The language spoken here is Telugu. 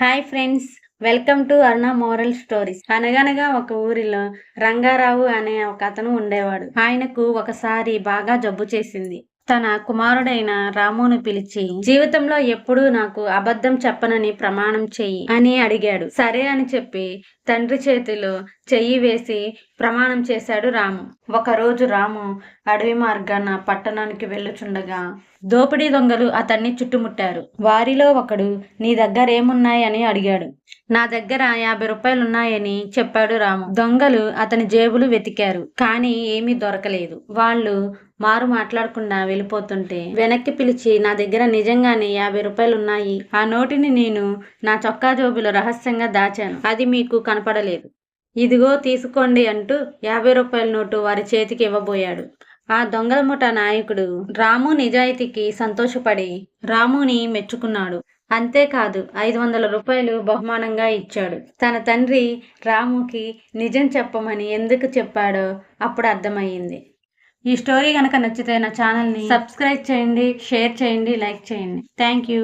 Hi friends, welcome to Aruna moral stories. అనగనగా ఒక ఊరిలో రంగారావు అనే ఒక అతను ఉండేవాడు. ఆయనకు ఒకసారి బాగా జబ్బు చేసింది. తన కుమారుడైన రామును పిలిచి, జీవితంలో ఎప్పుడూ నాకు అబద్ధం చెప్పనని ప్రమాణం చెయ్యి అని అడిగాడు. సరే అని చెప్పి తండ్రి చేతిలో చెయ్యి వేసి ప్రమాణం చేశాడు రాము. ఒకరోజు రాము అడవి మార్గాన పట్టణానికి వెళ్ళుచుండగా దోపిడీ దొంగలు అతన్ని చుట్టుముట్టారు. వారిలో ఒకడు, నీ దగ్గర ఏమున్నాయని అడిగాడు. నా దగ్గర 50 రూపాయలున్నాయని చెప్పాడు రాము. దొంగలు అతని జేబులు వెతికారు, కానీ ఏమీ దొరకలేదు. వాళ్ళు మారు మాట్లాడకుండా వెళ్ళిపోతుంటే వెనక్కి పిలిచి, నా దగ్గర నిజంగానే 50 రూపాయలున్నాయి. ఆ నోటిని నేను నా చొక్కా జోబులో రహస్యంగా దాచాను. అది మీకు కనపడలేదు. ఇదిగో తీసుకోండి అంటూ 50 రూపాయల నోటు వారి చేతికి ఇవ్వబోయాడు. ఆ దొంగల ముఠా నాయకుడు రాము నిజాయితీకి సంతోషపడి రాముని మెచ్చుకున్నాడు. అంతేకాదు 500 రూపాయలు బహుమానంగా ఇచ్చాడు. తన తండ్రి రాముకి నిజం చెప్పమని ఎందుకు చెప్పాడో అప్పుడు అర్థమయ్యింది. ఈ స్టోరీ కనుక నచ్చితే నా ఛానల్ని సబ్స్క్రైబ్ చేయండి, షేర్ చేయండి, లైక్ చేయండి. Thank you.